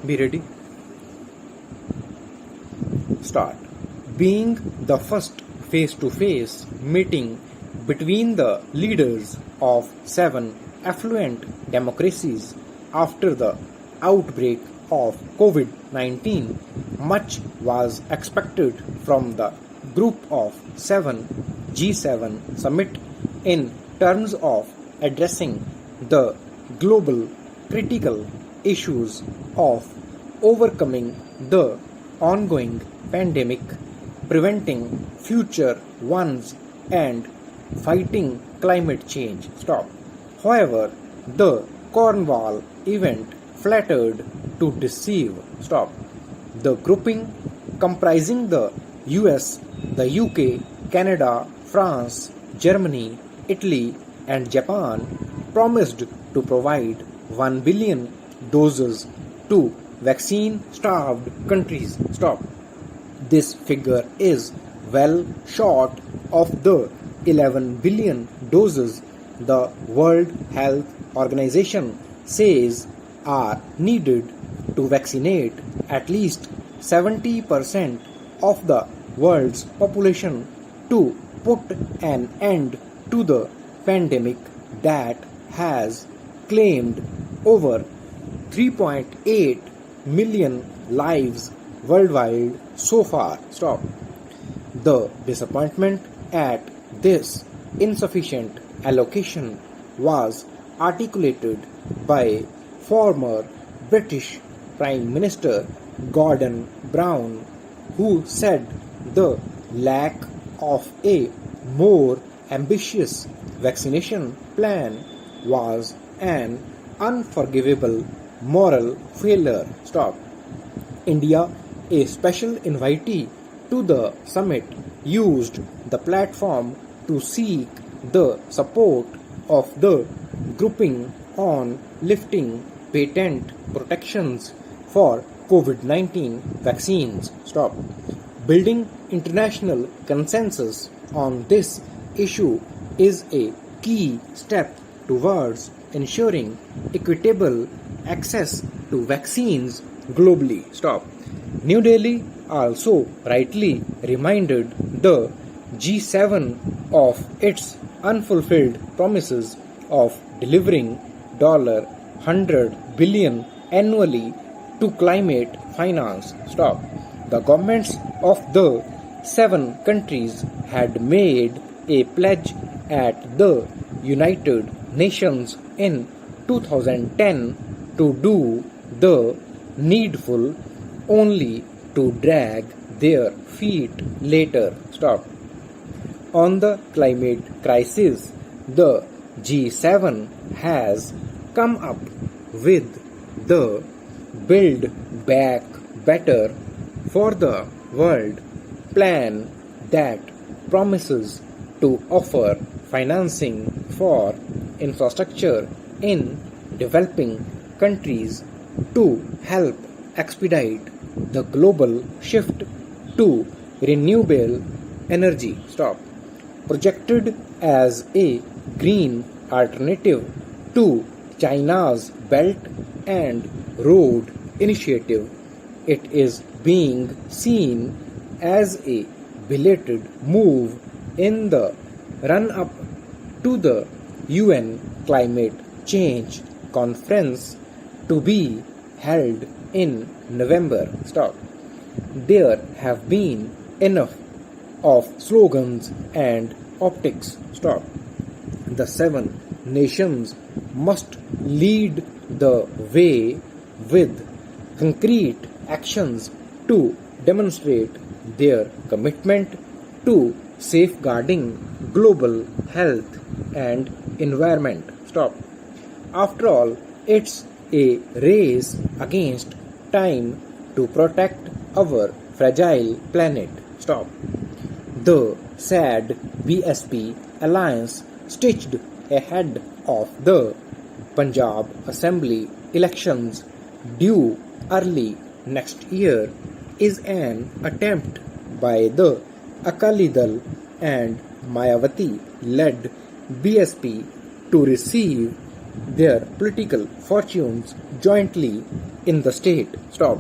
Be ready. Start. Being the first face-to-face meeting between the leaders of 7 affluent democracies after the outbreak of COVID-19, much was expected from the Group of 7 G7 summit in terms of addressing the global critical issues of overcoming the ongoing pandemic, preventing future ones, and fighting climate change. Stop. However, the Cornwall event flattered to deceive. Stop. The grouping comprising the US, the UK, Canada, France, Germany, Italy, and Japan promised to provide 1 billion doses to vaccine-starved countries. Stop. This figure is well short of the 11 billion doses the World Health Organization says are needed to vaccinate at least 70% of the world's population to put an end to the pandemic that has claimed over 3.8 million lives worldwide so far. Stop. The disappointment at this insufficient allocation was articulated by former British Prime Minister Gordon Brown, who said the lack of a more ambitious vaccination plan was an unforgivable moral failure. Stop. India, a special invitee to the summit, used the platform to seek the support of the grouping on lifting patent protections for COVID-19 vaccines. Stop. Building international consensus on this issue is a key step towards ensuring equitable access to vaccines globally. Stop. New Delhi also rightly reminded the G7 of its unfulfilled promises of delivering $100 billion annually to climate finance. Stop. The governments of the 7 countries had made a pledge at the United Nations in 2010 to do the needful, only to drag their feet later. Stop. On the climate crisis, the G7 has come up with the Build Back Better for the World plan that promises to offer financing for infrastructure in developing countries to help expedite the global shift to renewable energy. Stop. Projected as a green alternative to China's Belt and Road Initiative, it is being seen as a belated move in the run-up to the UN Climate Change Conference to be held in November. Stop. There have been enough of slogans and optics. Stop. The 7 nations must lead the way with concrete actions to demonstrate their commitment to safeguarding global health and environment. Stop. After all, it's a race against time to protect our fragile planet. Stop. The sad BSP alliance stitched ahead of the Punjab Assembly elections due early next year is an attempt by the Akali Dal and Mayawati-led BSP to receive their political fortunes jointly in the state. Stop.